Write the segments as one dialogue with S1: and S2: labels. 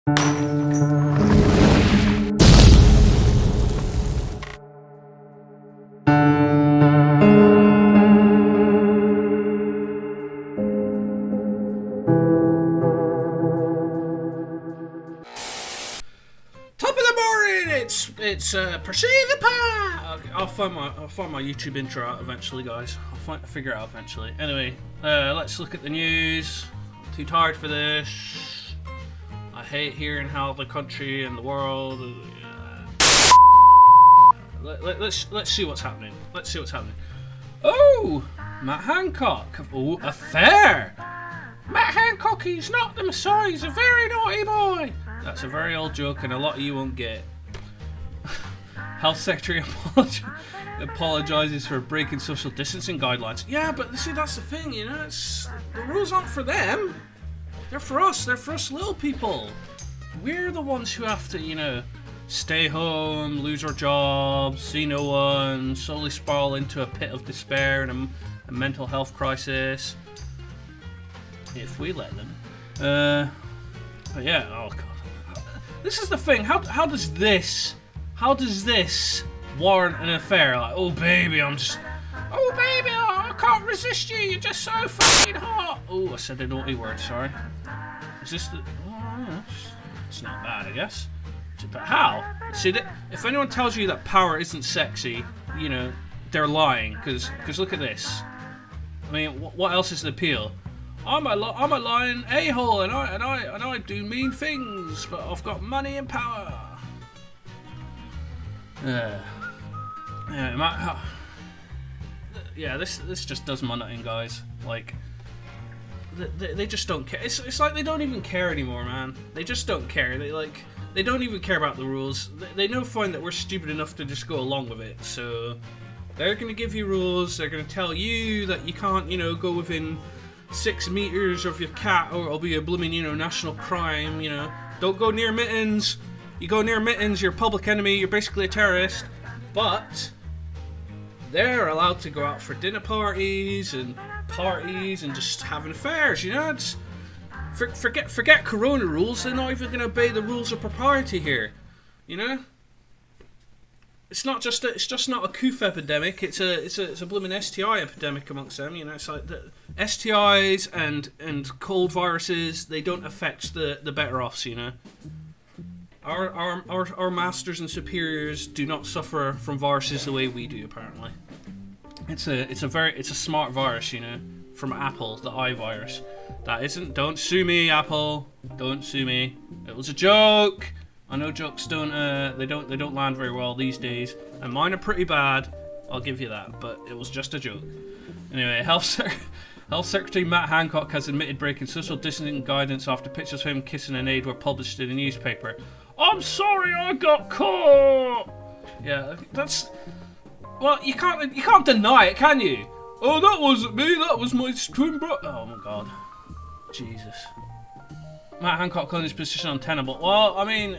S1: Top of the morning! It's Proceed the Power! I'll find my YouTube intro out eventually, guys. I'll figure it out eventually. Anyway, let's look at the news. I'm too tired for this. I hate hearing how the country and the world. Let's see what's happening. Let's see what's happening. Oh, Matt Hancock. Oh, affair. Matt Hancock, he's not the Messiah. He's a very naughty boy. That's a very old joke, and a lot of you won't get. Health Secretary apologizes for breaking social distancing guidelines. Yeah, but see, that's the thing, you know. The rules aren't for them. They're for us. They're for us little people. We're the ones who have to, you know, stay home, lose our jobs, see no one, slowly spiral into a pit of despair and a mental health crisis. If we let them. But yeah. Oh god. This is the thing. How does this warrant an affair? Like, oh baby, oh baby, I can't resist you. You're just so fucking hot. Oh, I said a naughty word. Sorry. Is this the? Oh, yeah, it's not bad, I guess. But how? See, if anyone tells you that power isn't sexy, you know, they're lying. Because look at this. I mean, what else is the appeal? I'm a lying a-hole, and I do mean things, but I've got money and power. This just does my nutting, guys. Like, they just don't care. It's like they don't even care anymore, man. They just don't care. They don't even care about the rules. They know fine that we're stupid enough to just go along with it. So they're gonna give you rules. They're gonna tell you that you can't, you know, go within 6 meters of your cat, or it'll be a blooming, you know, national crime. You know, don't go near Mittens. You go near Mittens, you're a public enemy. You're basically a terrorist. But they're allowed to go out for dinner parties and just having affairs. You know, it's, forget Corona rules. They're not even going to obey the rules of propriety here. You know. It's not just it's just not a coof epidemic. It's a blooming STI epidemic amongst them. You know, it's like the STIs and cold viruses. They don't affect the better offs. You know, our masters and superiors do not suffer from viruses the way we do. Apparently, it's a smart virus. You know, from Apple, the iVirus. That isn't. Don't sue me, Apple. Don't sue me. It was a joke. I know jokes don't land very well these days, and mine are pretty bad. I'll give you that, but it was just a joke. Anyway, Health Secretary Matt Hancock has admitted breaking social distancing guidance after pictures of him kissing an aide were published in a newspaper. I'm sorry, I got caught. Yeah, that's well, you can't deny it, can you? Oh, that wasn't me. That was my twin brother. Oh my god, Jesus. Matt Hancock calling his position untenable. Well, I mean,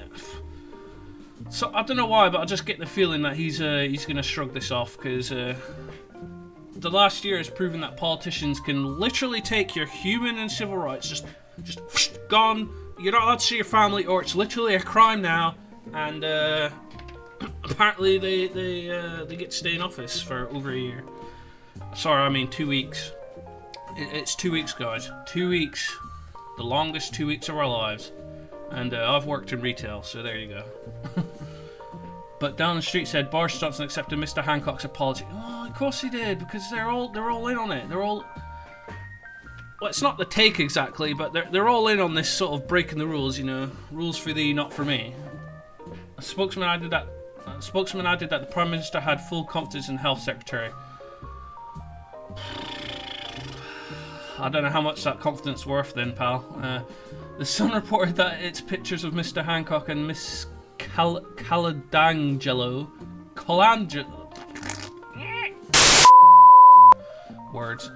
S1: so I don't know why, but I just get the feeling that he's going to shrug this off, because the last year has proven that politicians can literally take your human and civil rights, just gone. You're not allowed to see your family, or it's literally a crime now. And apparently they get to stay in office for over a year. Sorry, I mean 2 weeks. It's 2 weeks, guys. 2 weeks. The longest 2 weeks of our lives, and I've worked in retail, so there you go. But down the street said Boris Johnson accepted Mr. Hancock's apology. Oh, of course he did, because they're all in on it. They're all, well, it's not the take exactly, but they're all in on this sort of breaking the rules. You know, rules for thee, not for me. A spokesman added that the Prime Minister had full confidence in the Health Secretary. I don't know how much that confidence worth then, pal. The Sun reported that it's pictures of Mr. Hancock and Miss Colangelo. Words.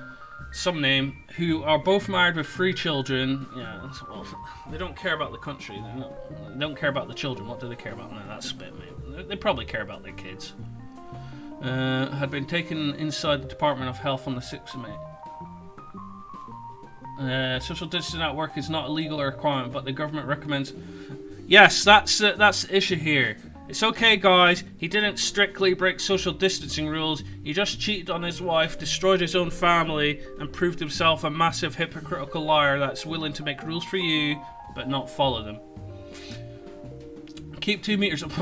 S1: Some name, who are both married with 3 children. Yeah, well, they don't care about the country. They don't care about the children. What do they care about? No, that's a bit, mate. They probably care about their kids. Had been taken inside the Department of Health on the 6th of May. Social distancing at work is not illegal or a requirement, but the government recommends Yes, that's the issue here. It's okay, guys. He didn't strictly break social distancing rules. He just cheated on his wife, destroyed his own family, and proved himself a massive hypocritical liar that's willing to make rules for you, but not follow them. Keep 2 meters up.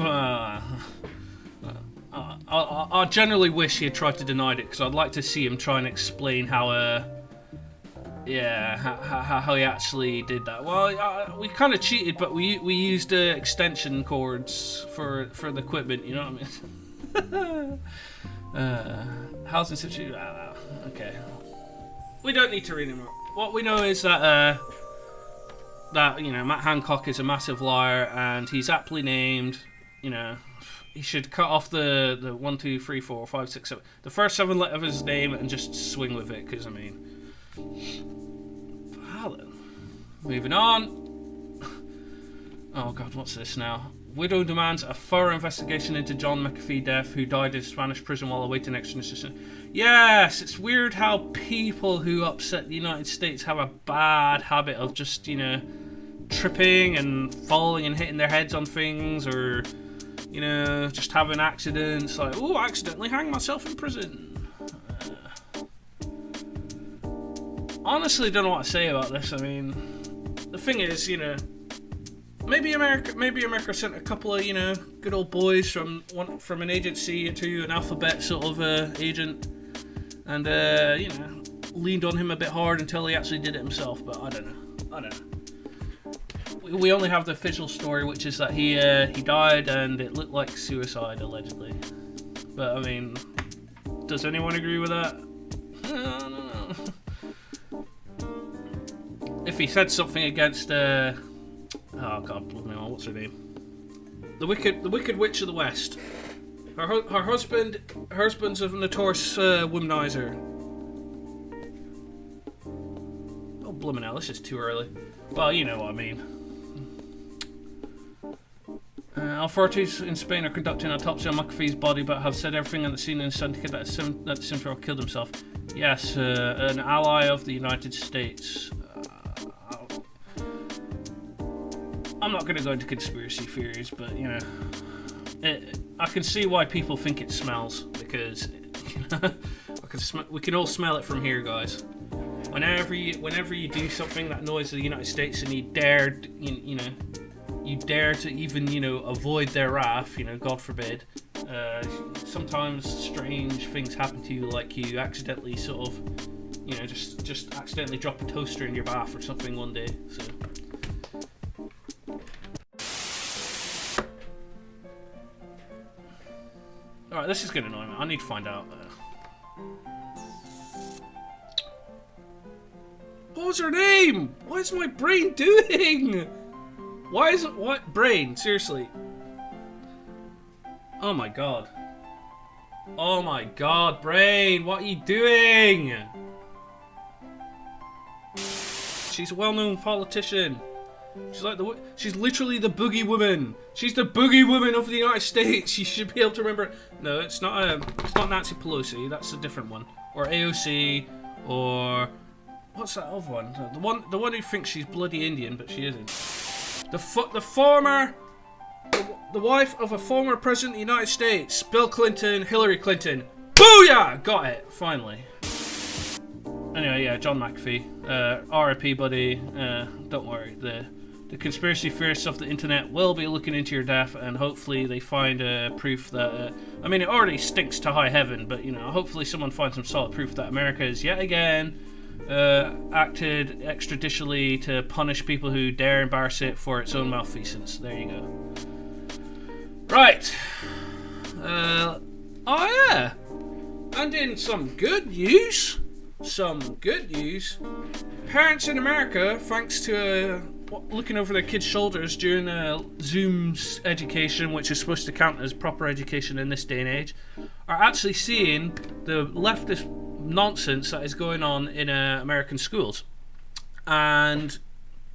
S1: I generally wish he had tried to deny it, because I'd like to see him try and explain how he actually did that. Well, we kind of cheated, but we used extension cords for the equipment. You know what I mean? Housing situation. Okay. We don't need to read anymore. What we know is that Matt Hancock is a massive liar, and he's aptly named. You know, he should cut off the 1, 2, 3, 4, 5, 6, 7, the first 7 letters of his name, and just swing with it. Because I mean. Moving on. Oh god, what's this now? Widow demands a thorough investigation into John McAfee death, who died in Spanish prison while awaiting extradition. Yes, it's weird how people who upset the United States have a bad habit of just, tripping and falling and hitting their heads on things, or, just having accidents like, oh, I accidentally hanged myself in prison. Honestly, don't know what to say about this. I mean, the thing is, maybe America sent a couple of, good old boys from an agency to an alphabet sort of agent, and leaned on him a bit hard until he actually did it himself. But I don't know. We only have the official story, which is that he died and it looked like suicide allegedly. But I mean, does anyone agree with that? I don't know. If he said something against oh god, what's her name? The Wicked Witch of the West. Her husband's a notorious womanizer. Oh bloomin' hell, this is too early. Well, you know what I mean. Authorities in Spain are conducting an autopsy on McAfee's body, but have said everything on the scene in the syndicate that the Simfer killed himself. Yes, an ally of the United States. I'm not going to go into conspiracy theories, but I can see why people think it smells, because we can all smell it from here, guys. Whenever you do something that annoys the United States and you dare to even avoid their wrath, God forbid. Sometimes strange things happen to you, like you accidentally sort of, just accidentally drop a toaster in your bath or something one day. So. Alright, this is gonna annoy me. I need to find out. What was her name? What is my brain doing? Why isn't what brain? Seriously. Oh my god. Oh my god, brain, what are you doing? She's a well-known politician. She's literally the boogie woman. She's the boogie woman of the United States. You should be able to remember. No, it's not Nancy Pelosi. That's a different one. Or AOC. Or what's that other one? The one who thinks she's bloody Indian, but she isn't. The wife of a former president of the United States, Bill Clinton, Hillary Clinton. Booyah! Got it finally. Anyway, yeah, John McAfee. RIP, buddy. Don't worry. The conspiracy theorists of the internet will be looking into your death, and hopefully they find proof that... I mean, it already stinks to high heaven, but, hopefully someone finds some solid proof that America is yet again acted extrajudicially to punish people who dare embarrass it for its own malfeasance. There you go. Right. Oh, yeah. And in some good news... Parents in America, thanks to looking over their kids' shoulders during Zoom's education, which is supposed to count as proper education in this day and age, are actually seeing the leftist nonsense that is going on in American schools. And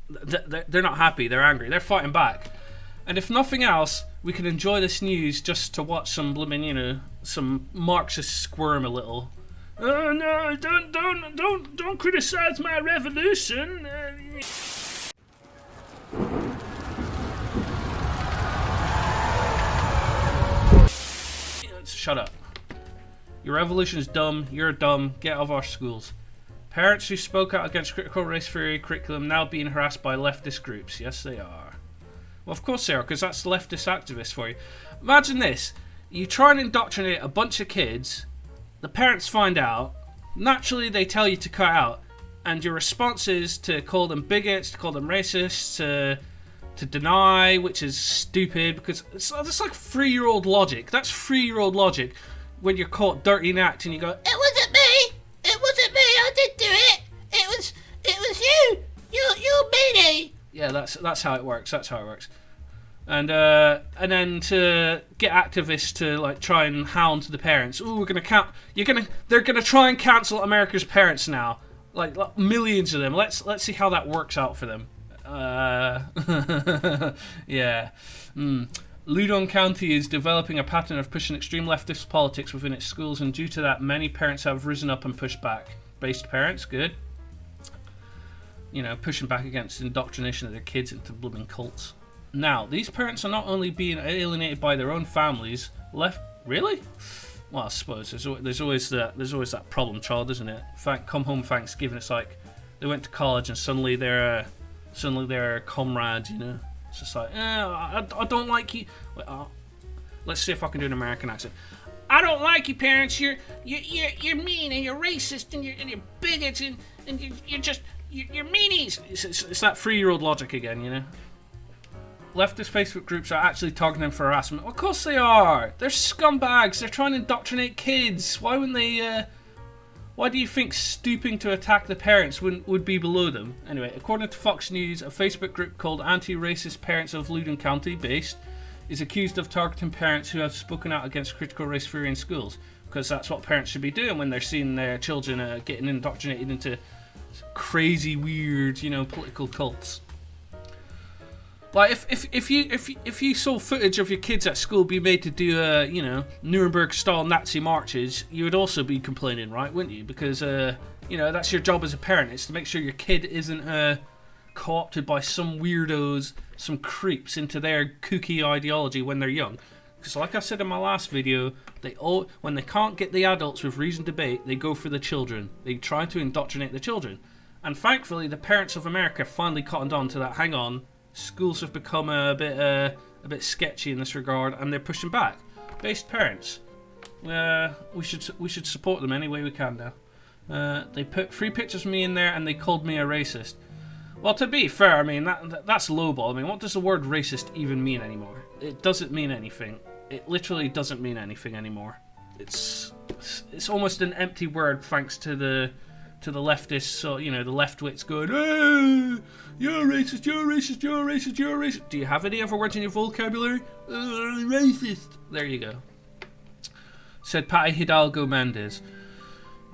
S1: they're not happy, they're angry, they're fighting back. And if nothing else, we can enjoy this news just to watch some blooming, some Marxists squirm a little. Oh no! Don't criticize my revolution. Shut up. Your revolution is dumb. You're dumb. Get out of our schools. Parents who spoke out against critical race theory curriculum now being harassed by leftist groups. Yes, they are. Well, of course they are, because that's leftist activists for you. Imagine this. You try and indoctrinate a bunch of kids. The parents find out. Naturally, they tell you to cut out. And your response is to call them bigots, to call them racists, to deny, which is stupid, because that's like 3-year-old logic. That's 3-year-old logic when you're caught dirty in act and you go, "It wasn't me! It wasn't me! I didn't do it! It was you! You meanie!" Yeah, that's how it works. That's how it works. And then to get activists to like try and hound the parents. Oh, they're gonna try and cancel America's parents now. Like millions of them. Let's see how that works out for them. Yeah. Loudoun County is developing a pattern of pushing extreme leftist politics within its schools, and due to that, many parents have risen up and pushed back. Based parents, good. You know, pushing back against indoctrination of their kids into blooming cults. Now, these parents are not only being alienated by their own families, really? Well, I suppose there's always that problem child, isn't it? Come home Thanksgiving, it's like they went to college and suddenly they're comrades, you know. It's just like, I don't like you. Let's see if I can do an American accent. I don't like you, parents. You're mean and you're racist and you're bigots and you're meanies. It's that 3-year-old logic again, you know. Leftist Facebook groups are actually targeting them for harassment. Of course they are. They're scumbags. They're trying to indoctrinate kids. Why wouldn't they? Why do you think stooping to attack the parents would be below them? Anyway, according to Fox News, a Facebook group called Anti-Racist Parents of Loudoun County, based, is accused of targeting parents who have spoken out against critical race theory in schools. Because that's what parents should be doing when they're seeing their children getting indoctrinated into crazy, weird, you know, political cults. Like if you saw footage of your kids at school be made to do you know, Nuremberg-style Nazi marches, you would also be complaining, right? Wouldn't you? Because you know, that's your job as a parent, is to make sure your kid isn't co-opted by some weirdos, some creeps into their kooky ideology when they're young. Because like I said in my last video, when they can't get the adults with reasoned debate, they go for the children. They try to indoctrinate the children, and thankfully, the parents of America finally cottoned on to that. Hang on. Schools have become a bit sketchy in this regard, and they're pushing back. Based parents, we should support them any way we can now. They put 3 pictures of me in there, and they called me a racist. Well, to be fair, I mean that's lowball. I mean, what does the word racist even mean anymore? It doesn't mean anything. It literally doesn't mean anything anymore. It's almost an empty word thanks to the leftists, so you know, the leftwits going, "Hey, you're racist, you're racist, you're racist, you're racist." Do you have any other words in your vocabulary? Racist. There you go. Said Patty Hidalgo Mendez.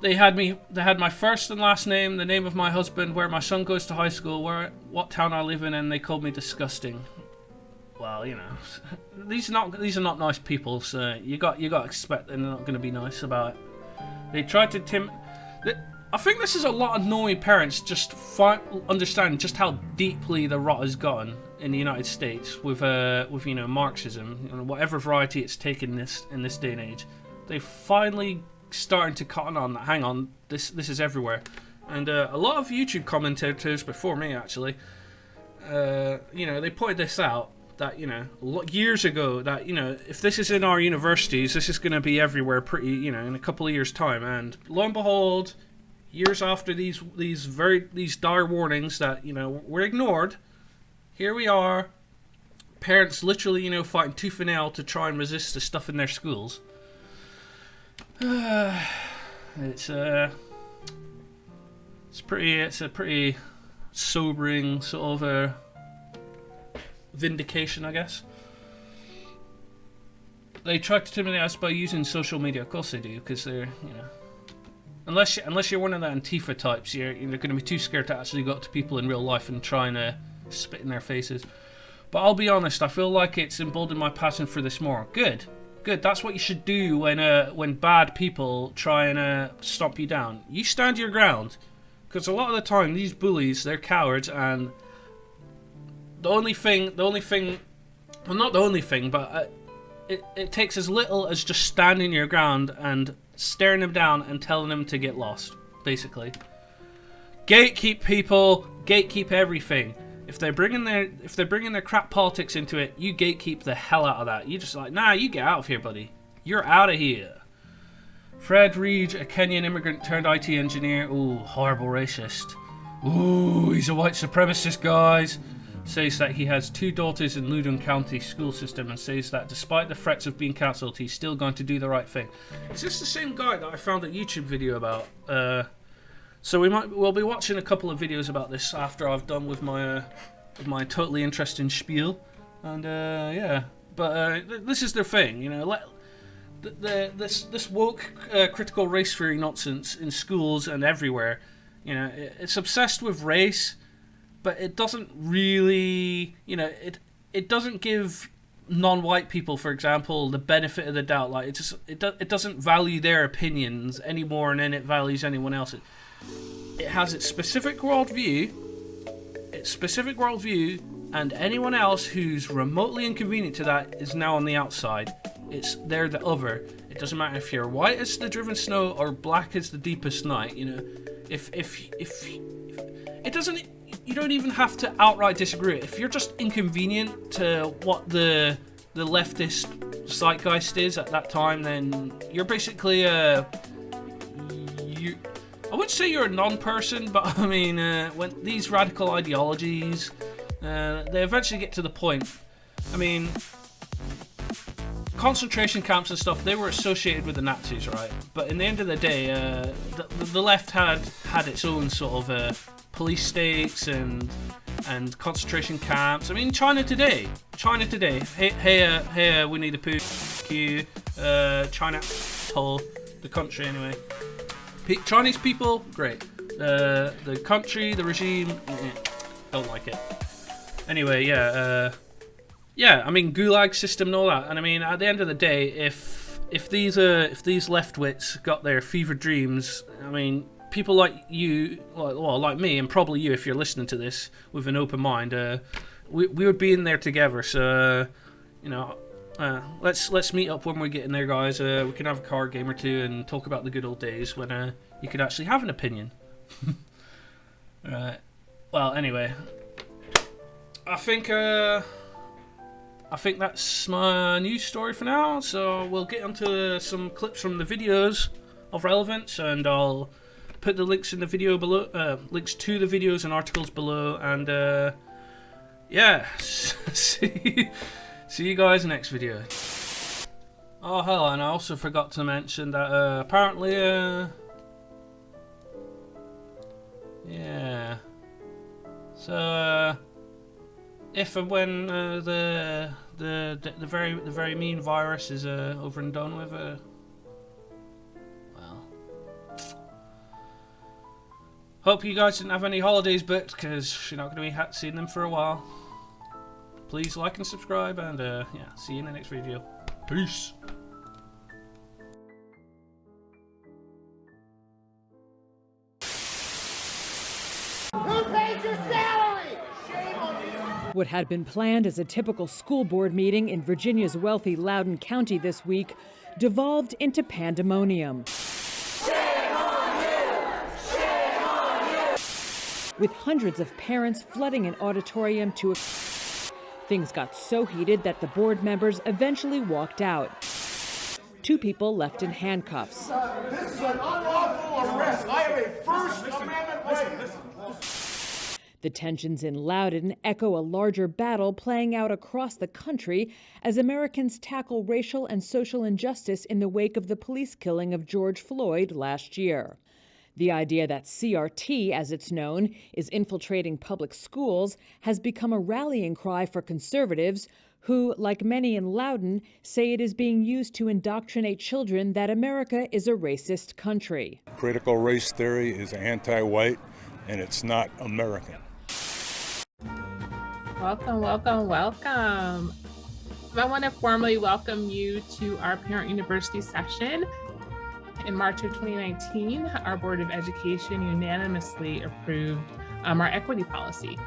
S1: They had my first and last name, the name of my husband, where my son goes to high school, what town I live in, and they called me disgusting. Well, you know, these are not nice people, so you got to expect they're not going to be nice about it. They tried to I think this is a lot of knowing parents just understand just how deeply the rot has gotten in the United States with you know, Marxism, you know, whatever variety it's taken in this day and age. They finally starting to cotton on that. Hang on, this is everywhere, and a lot of YouTube commentators before me actually, you know, they pointed this out, that, you know, years ago, that, you know, if this is in our universities, this is going to be everywhere pretty, you know, in a couple of years' time, and lo and behold. Years after these dire warnings that, you know, were ignored, here we are, parents literally, you know, fighting tooth and nail to try and resist the stuff in their schools. It's a pretty sobering sort of a vindication, I guess. They try to intimidate us by using social media. Of course they do, because they're, you know. Unless you're one of the Antifa types, you're going to be too scared to actually go up to people in real life and try and spit in their faces. But I'll be honest, I feel like it's emboldened my passion for this more. Good. That's what you should do when bad people try and stomp you down. You stand your ground, because a lot of the time these bullies, they're cowards, and the only thing, well, not the only thing, but it takes as little as just standing your ground and staring them down and telling them to get lost, basically. Gatekeep people, gatekeep everything. If they're bringing their crap politics into it, you gatekeep the hell out of that. You just like, nah, you get out of here, buddy. You're out of here. Fred Reed, a Kenyan immigrant turned IT engineer. Ooh, horrible racist. Ooh, he's a white supremacist, guys. Says that he has 2 daughters in Loudoun County school system and says that despite the threats of being cancelled, he's still going to do the right thing. Is this the same guy that I found a YouTube video about? So we'll be watching a couple of videos about this after I've done with my totally interesting spiel, and yeah. But this is their thing, you know. This woke critical race theory nonsense in schools and everywhere. You know, it's obsessed with race, but it doesn't really, you know, it doesn't give non-white people, for example, the benefit of the doubt. Like it doesn't value their opinions any more than it values anyone else. It has its specific worldview, and anyone else who's remotely inconvenient to that is now on the outside. They're the other. It doesn't matter if you're white as the driven snow or black as the deepest night. You know, if it doesn't, you don't even have to outright disagree. If you're just inconvenient to what the leftist zeitgeist is at that time, then you're basically I wouldn't say you're a non-person, but I mean, when these radical ideologies, they eventually get to the point. I mean, concentration camps and stuff, they were associated with the Nazis, right? But in the end of the day, the left had its own sort of police states and concentration camps. I mean, China today. Hey, we need a poo. China, the country anyway. Chinese people, great. The country, the regime, don't like it. Anyway, yeah. I mean, Gulag system and all that. And I mean, at the end of the day, if these leftwits got their fever dreams, I mean, people like you, like me, and probably you, if you're listening to this with an open mind, we would be in there together. So, you know. Let's meet up when we get in there, guys. We can have a card game or two and talk about the good old days when you could actually have an opinion. Right. Well, anyway, I think that's my news story for now. So we'll get onto some clips from the videos of relevance, and I'll put the links in the video below, links to the videos and articles below, and yeah, See you guys next video. Oh, hello, and I also forgot to mention that apparently, yeah. So, if and when the very mean virus is over and done with, well, hope you guys didn't have any holidays booked, because you're not going to be seeing them for a while. Please like and subscribe, and yeah, see you in the next video. Peace.
S2: Who pays your salary? Shame on you.
S3: What had been planned as a typical school board meeting in Virginia's wealthy Loudoun County this week devolved into pandemonium.
S2: Shame on you! Shame on you!
S3: With hundreds of parents flooding an auditorium to things got so heated that the board members eventually walked out. 2 people left in handcuffs.
S2: This is an unlawful arrest. I have a First Amendment right.
S3: The tensions in Loudoun echo a larger battle playing out across the country as Americans tackle racial and social injustice in the wake of the police killing of George Floyd last year. The idea that CRT, as it's known, is infiltrating public schools has become a rallying cry for conservatives who, like many in Loudoun, say it is being used to indoctrinate children that America is a racist country.
S4: Critical race theory is anti-white, and it's not American.
S5: Welcome, welcome, welcome. I want to formally welcome you to our Parent University session. In March of 2019, our Board of Education unanimously approved our equity policy.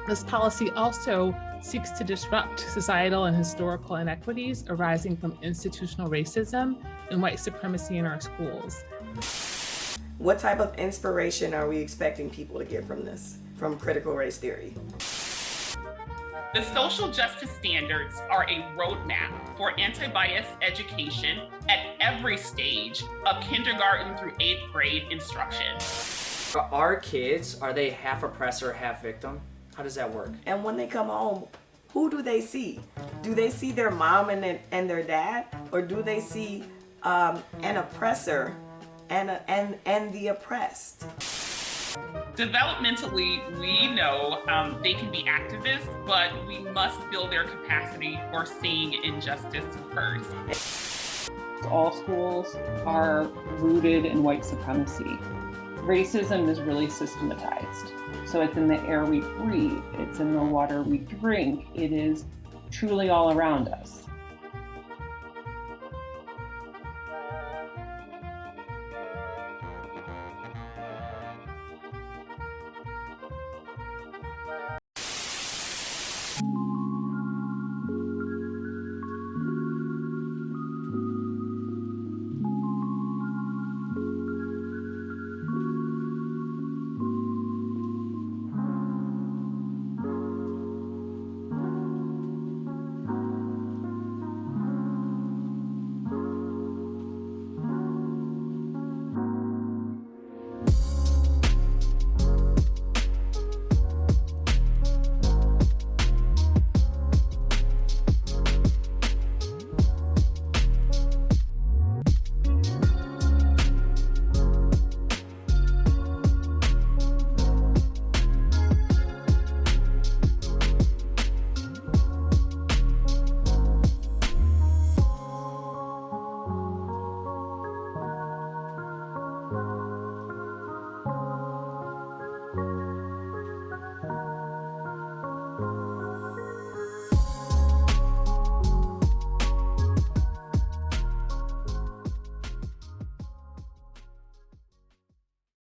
S5: This policy also seeks to disrupt societal and historical inequities arising from institutional racism and white supremacy in our schools.
S6: What type of inspiration are we expecting people to get from this, from critical race theory?
S7: The social justice standards are a roadmap for anti-bias education at every stage of kindergarten through 8th grade instruction.
S8: Our kids, are they half oppressor, half victim? How does that work?
S6: And when they come home, who do they see? Do they see their mom and their dad? Or do they see an oppressor and the oppressed?
S7: Developmentally, we know they can be activists, but we must build their capacity for seeing injustice first.
S9: All schools are rooted in white supremacy. Racism is really systematized. So it's in the air we breathe, it's in the water we drink, it is truly all around us.